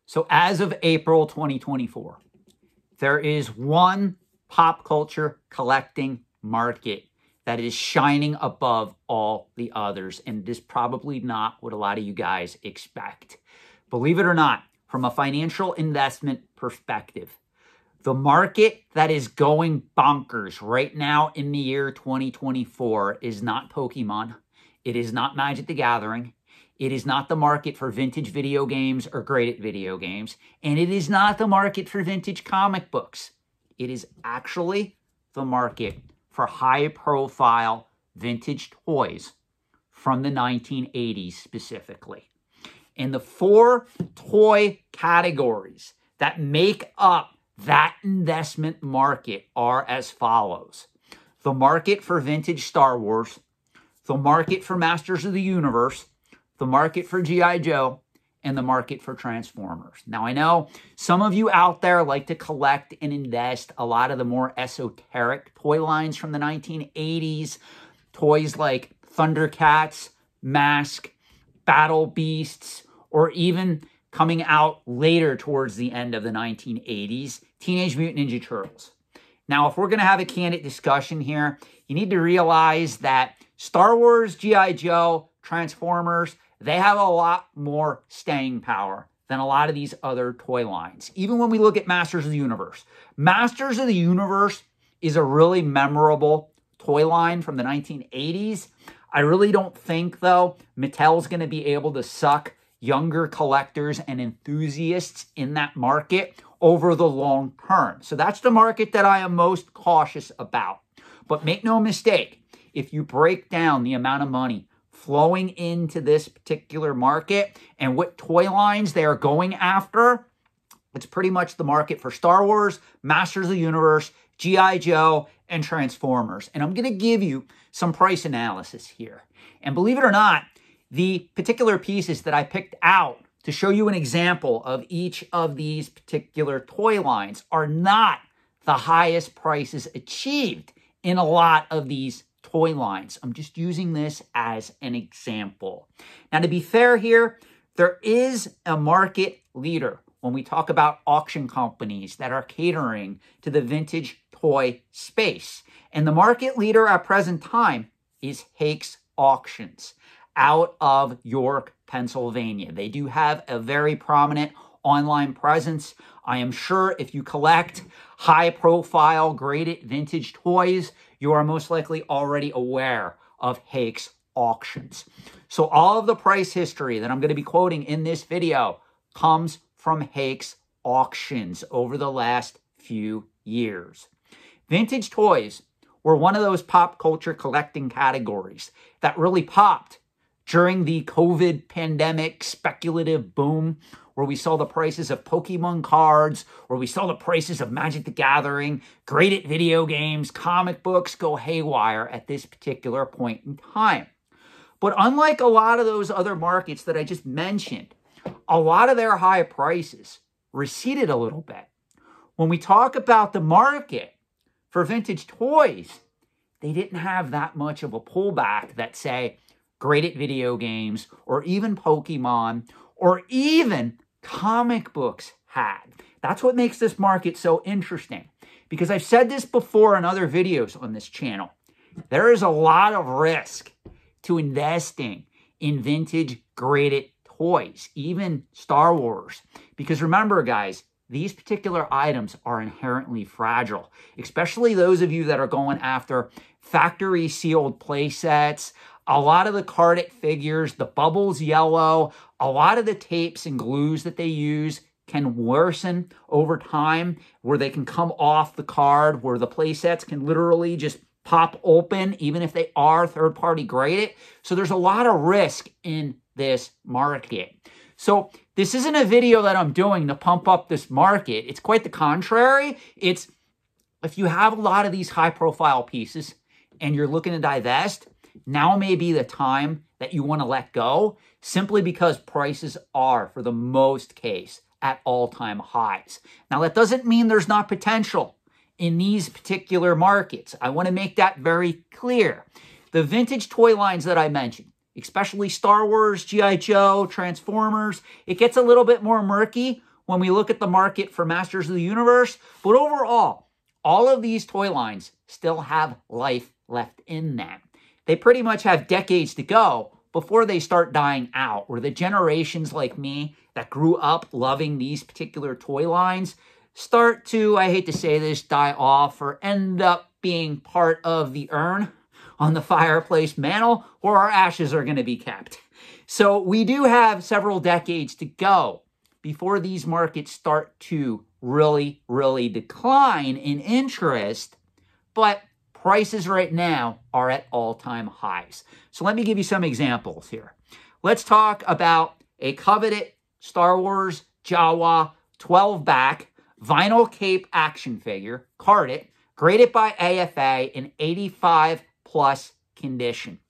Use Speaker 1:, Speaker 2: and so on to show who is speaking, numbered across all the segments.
Speaker 1: So as of April 2024, there is one pop culture collecting market that is shining above all the others, and it is probably not what a lot of you guys expect. Believe it or not, from a financial investment perspective, the market that is going bonkers right now in the year 2024 is not Pokemon. It is not Magic the Gathering. It is not the market for vintage video games or graded video games. And it is not the market for vintage comic books. It is actually the market for high-profile vintage toys from the 1980s specifically. And the four toy categories that make up that investment market are as follows. The market for vintage Star Wars, the market for Masters of the Universe, the market for G.I. Joe, and the market for Transformers. Now, I know some of you out there like to collect and invest a lot of the more esoteric toy lines from the 1980s, toys like Thundercats, Mask, Battle Beasts, or even coming out later towards the end of the 1980s, Teenage Mutant Ninja Turtles. Now, if we're going to have a candid discussion here, you need to realize that Star Wars, G.I. Joe, Transformers, they have a lot more staying power than a lot of these other toy lines. Even when we look at Masters of the Universe. Masters of the Universe is a really memorable toy line from the 1980s. I really don't think, though, Mattel's going to be able to suck younger collectors and enthusiasts in that market over the long term. So that's the market that I am most cautious about. But make no mistake, if you break down the amount of money flowing into this particular market and what toy lines they are going after, it's pretty much the market for Star Wars, Masters of the Universe, G.I. Joe, and Transformers. And I'm going to give you some price analysis here. And believe it or not, the particular pieces that I picked out to show you an example of each of these particular toy lines are not the highest prices achieved in a lot of these toy lines. I'm just using this as an example. Now, to be fair here, there is a market leader when we talk about auction companies that are catering to the vintage toy space. And the market leader at present time is Hakes Auctions out of York, Pennsylvania. They do have a very prominent online presence. I am sure if you collect high-profile, graded vintage toys, you are most likely already aware of Hakes Auctions. So all of the price history that I'm going to be quoting in this video comes from Hakes Auctions over the last few years. Vintage toys were one of those pop culture collecting categories that really popped during the COVID pandemic speculative boom, where we saw the prices of Pokemon cards, where we saw the prices of Magic the Gathering, graded video games, comic books go haywire at this particular point in time. But unlike a lot of those other markets that I just mentioned, a lot of their high prices receded a little bit. When we talk about the market for vintage toys, they didn't have that much of a pullback that, say, graded video games or even Pokemon or even comic books had. That's what makes this market so interesting, because I've said this before in other videos on this channel. There is a lot of risk to investing in vintage graded toys, even Star Wars. Because remember, guys, these particular items are inherently fragile, especially those of you that are going after factory sealed play sets. A lot of the carded figures, the bubbles yellow, a lot of the tapes and glues that they use can worsen over time, where they can come off the card, where the play sets can literally just pop open, even if they are third-party graded. So there's a lot of risk in this market. So this isn't a video that I'm doing to pump up this market. It's quite the contrary. It's if you have a lot of these high-profile pieces and you're looking to divest, now may be the time that you want to let go, simply because prices are, for the most case, at all-time highs. Now, that doesn't mean there's not potential in these particular markets. I want to make that very clear. The vintage toy lines that I mentioned, especially Star Wars, G.I. Joe, Transformers, it gets a little bit more murky when we look at the market for Masters of the Universe. But overall, all of these toy lines still have life left in them. They pretty much have decades to go before they start dying out, where the generations like me that grew up loving these particular toy lines start to, I hate to say this, die off or end up being part of the urn on the fireplace mantle where our ashes are going to be kept. So we do have several decades to go before these markets start to really, really decline in interest, but prices right now are at all-time highs. So let me give you some examples here. Let's talk about a coveted Star Wars Jawa 12-back vinyl cape action figure, carded, graded by AFA in 85+ condition.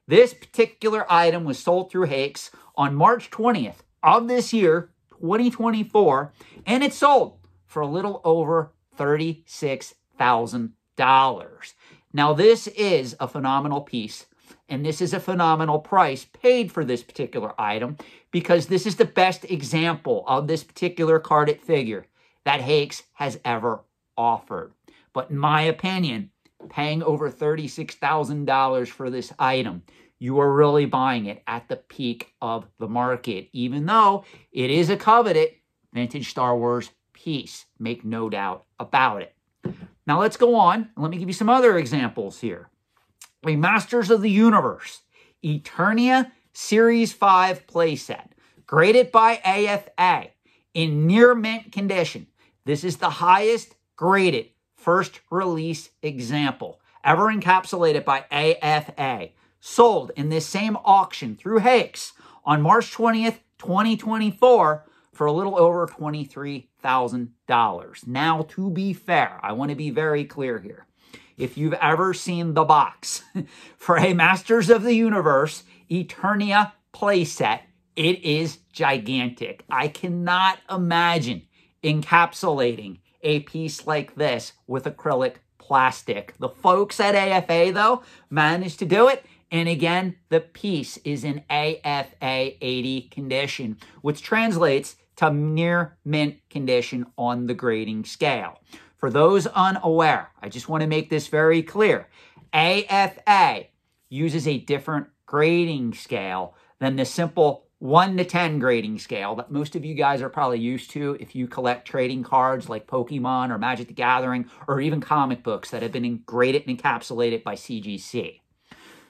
Speaker 1: This particular item was sold through Hakes on March 20th of this year, 2024, and it sold for a little over $36,000. Now, this is a phenomenal piece, and this is a phenomenal price paid for this particular item because this is the best example of this particular carded figure that Hakes has ever offered. But in my opinion, paying over $36,000 for this item, you are really buying it at the peak of the market, even though it is a coveted vintage Star Wars piece. Make no doubt about it. Now let's go on, and let me give you some other examples here. A Masters of the Universe Eternia Series 5 playset, graded by AFA in near mint condition. This is the highest graded first release example ever encapsulated by AFA. Sold in this same auction through Hakes on March 20th, 2024 for a little over $23,000. Now, to be fair, I want to be very clear here. If you've ever seen the box for a Masters of the Universe Eternia playset, it is gigantic. I cannot imagine encapsulating a piece like this with acrylic plastic. The folks at AFA, though, managed to do it. And again, the piece is in AFA 80 condition, which translates to near mint condition on the grading scale. For those unaware, I just want to make this very clear. AFA uses a different grading scale than the simple 1 to 10 grading scale that most of you guys are probably used to if you collect trading cards like Pokemon or Magic the Gathering or even comic books that have been graded and encapsulated by CGC.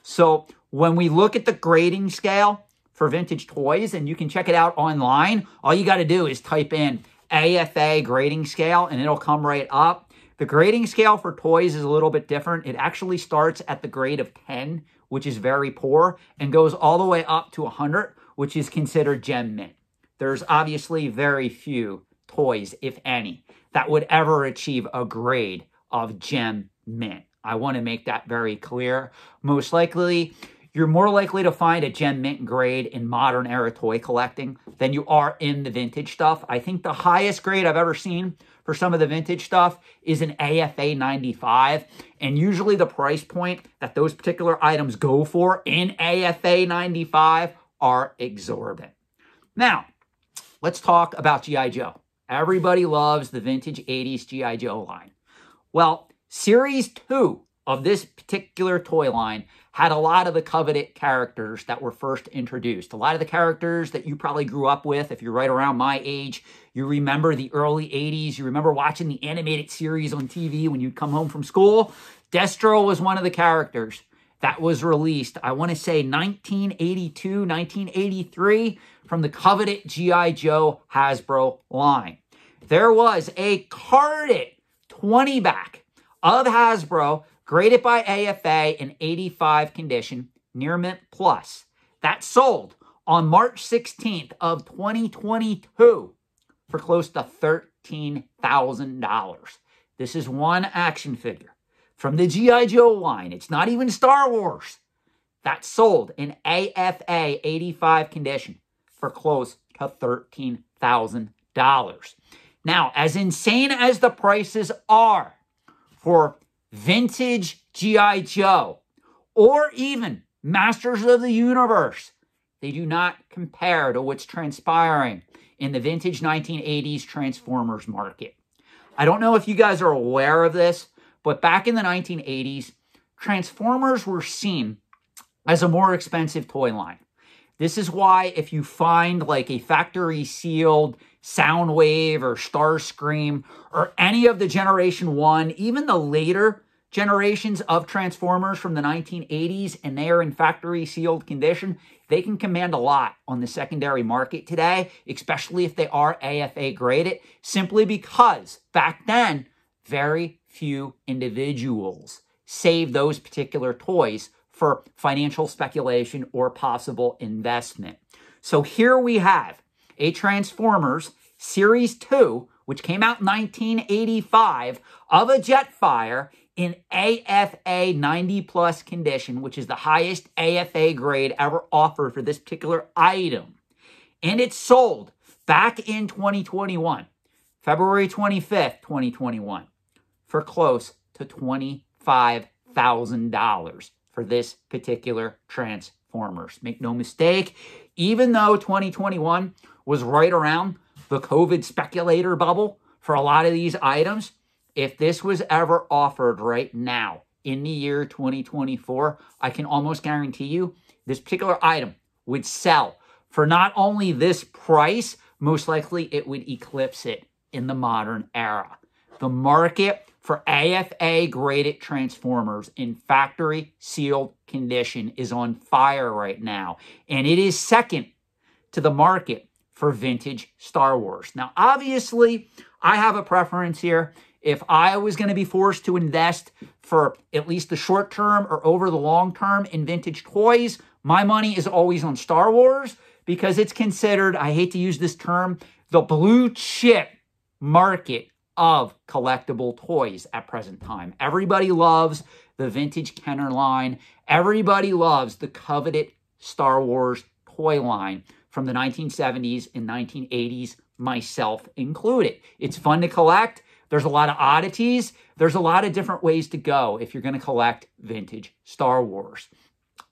Speaker 1: So when we look at the grading scale for vintage toys, and you can check it out online, all you got to do is type in AFA grading scale and it'll come right up. The grading scale for toys is a little bit different. It actually starts at the grade of 10, which is very poor, and goes all the way up to 100, which is considered gem mint. There's obviously very few toys, if any, that would ever achieve a grade of gem mint. I want to make that very clear. Most likely, you're more likely to find a gem mint grade in modern era toy collecting than you are in the vintage stuff. I think the highest grade I've ever seen for some of the vintage stuff is an AFA 95. And usually the price point that those particular items go for in AFA 95 are exorbitant. Now, let's talk about G.I. Joe. Everybody loves the vintage 80s G.I. Joe line. Well, Series 2 of this particular toy line had a lot of the coveted characters that were first introduced. A lot of the characters that you probably grew up with, if you're right around my age, you remember the early 80s, you remember watching the animated series on TV when you'd come home from school. Destro was one of the characters that was released, I want to say 1982, 1983, from the coveted G.I. Joe Hasbro line. There was a carded 20-back of Hasbro, graded by AFA in 85 condition, near mint plus. That sold on March 16th of 2022 for close to $13,000. This is one action figure from the G.I. Joe line. It's not even Star Wars. That sold in AFA 85 condition for close to $13,000. Now, as insane as the prices are for vintage G.I. Joe or even Masters of the Universe, they do not compare to what's transpiring in the vintage 1980s Transformers market. I don't know if you guys are aware of this, but back in the 1980s, Transformers were seen as a more expensive toy line. This is why if you find like a factory sealed Soundwave or Starscream or any of the Generation 1, even the later generations of Transformers from the 1980s, and they are in factory sealed condition, they can command a lot on the secondary market today, especially if they are AFA graded, simply because back then, very few individuals saved those particular toys for financial speculation or possible investment. So here we have a Transformers Series 2, which came out in 1985, of a Jetfire in AFA 90 plus condition, which is the highest AFA grade ever offered for this particular item. And it sold back in 2021, February 25th, 2021, for close to $25,000 for this particular Transformers. Make no mistake, even though 2021 was right around the COVID speculator bubble for a lot of these items, if this was ever offered right now in the year 2024, I can almost guarantee you this particular item would sell for not only this price, most likely it would eclipse it in the modern era. The market for AFA graded Transformers in factory sealed condition is on fire right now, and it is second to the market for vintage Star Wars. Now, obviously, I have a preference here. If I was going to be forced to invest for at least the short term or over the long term in vintage toys, my money is always on Star Wars because it's considered, I hate to use this term, the blue chip market of collectible toys at present time. Everybody loves the vintage Kenner line. Everybody loves the coveted Star Wars toy line from the 1970s and 1980s, myself included. It's fun to collect. There's a lot of oddities. There's a lot of different ways to go if you're going to collect vintage Star Wars.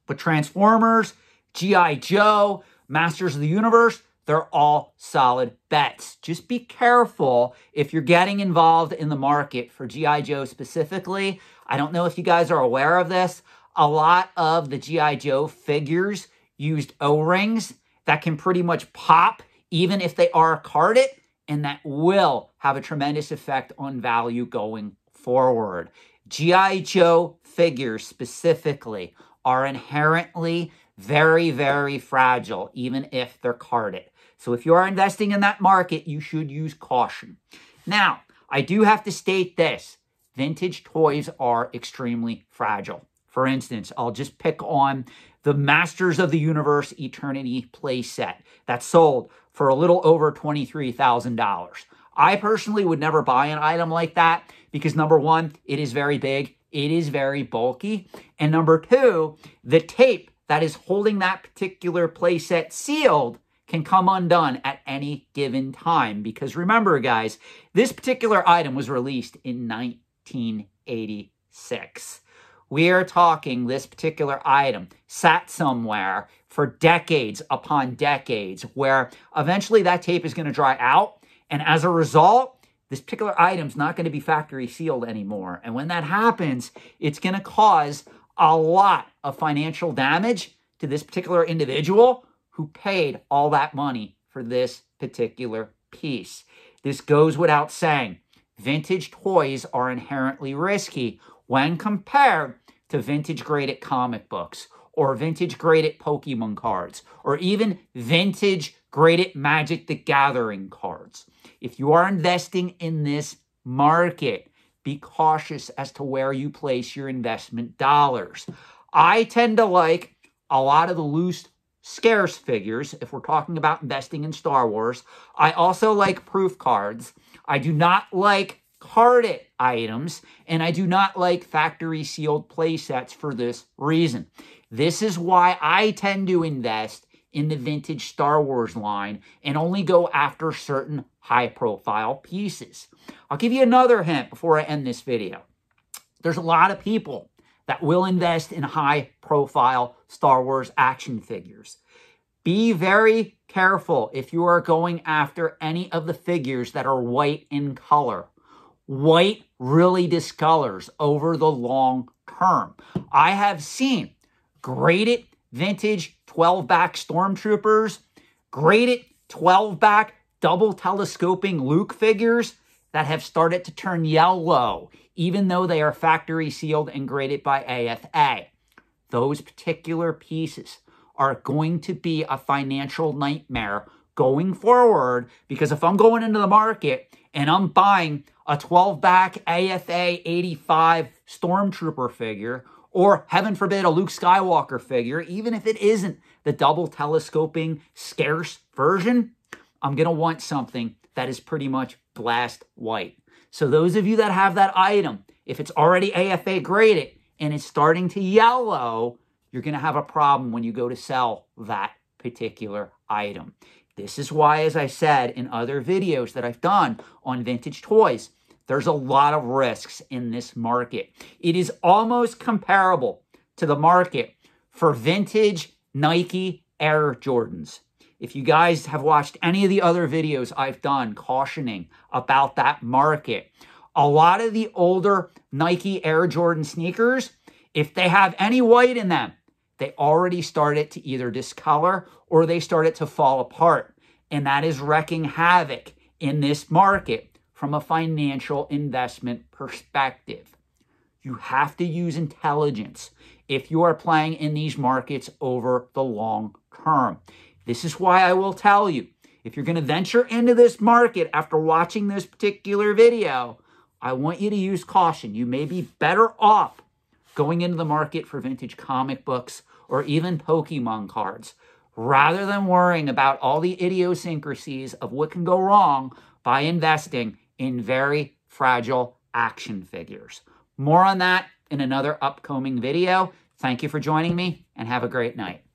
Speaker 1: But Transformers, G.I. Joe, Masters of the Universe, they're all solid bets. Just be careful if you're getting involved in the market for G.I. Joe specifically. I don't know if you guys are aware of this. A lot of the G.I. Joe figures used O-rings that can pretty much pop even if they are carded, and that will have a tremendous effect on value going forward. G.I. Joe figures specifically are inherently very, very fragile, even if they're carded. So if you are investing in that market, you should use caution. Now, I do have to state this. Vintage toys are extremely fragile. For instance, I'll just pick on the Masters of the Universe Eternity playset that sold for a little over $23,000. I personally would never buy an item like that because, number one, it is very big, it is very bulky, and number two, the tape that is holding that particular playset sealed can come undone at any given time. Because remember, guys, this particular item was released in 1986. We are talking this particular item sat somewhere for decades upon decades, where eventually that tape is going to dry out. And as a result, this particular item is not going to be factory sealed anymore. And when that happens, it's going to cause a lot of financial damage to this particular individual who paid all that money for this particular piece. This goes without saying. Vintage toys are inherently risky when compared to vintage graded comic books or vintage graded Pokemon cards or even vintage graded Magic the Gathering cards. If you are investing in this market, be cautious as to where you place your investment dollars. I tend to like a lot of the loose, scarce figures if we're talking about investing in Star Wars. I also like proof cards. I do not like carded items, and I do not like factory sealed play sets for this reason. This is why I tend to invest in the vintage Star Wars line and only go after certain high-profile pieces. I'll give you another hint before I end this video. There's a lot of people that will invest in high-profile Star Wars action figures. Be very careful if you are going after any of the figures that are white in color. White really discolors over the long term. I have seen graded vintage 12-back Stormtroopers, graded 12-back double telescoping Luke figures that have started to turn yellow, even though they are factory sealed and graded by AFA. Those particular pieces are going to be a financial nightmare going forward, because if I'm going into the market and I'm buying a 12-back AFA 85 Stormtrooper figure, or heaven forbid a Luke Skywalker figure, even if it isn't the double telescoping scarce version, I'm going to want something that is pretty much blast white. So those of you that have that item, if it's already AFA graded and it's starting to yellow, you're going to have a problem when you go to sell that particular item. This is why, as I said in other videos that I've done on vintage toys, there's a lot of risks in this market. It is almost comparable to the market for vintage Nike Air Jordans. If you guys have watched any of the other videos I've done cautioning about that market, a lot of the older Nike Air Jordan sneakers, if they have any white in them, they already started to either discolor or they started to fall apart. And that is wreaking havoc in this market from a financial investment perspective. You have to use intelligence if you are playing in these markets over the long term. This is why I will tell you, if you're going to venture into this market after watching this particular video, I want you to use caution. You may be better off going into the market for vintage comic books or even Pokemon cards, rather than worrying about all the idiosyncrasies of what can go wrong by investing in very fragile action figures. More on that in another upcoming video. Thank you for joining me, and have a great night.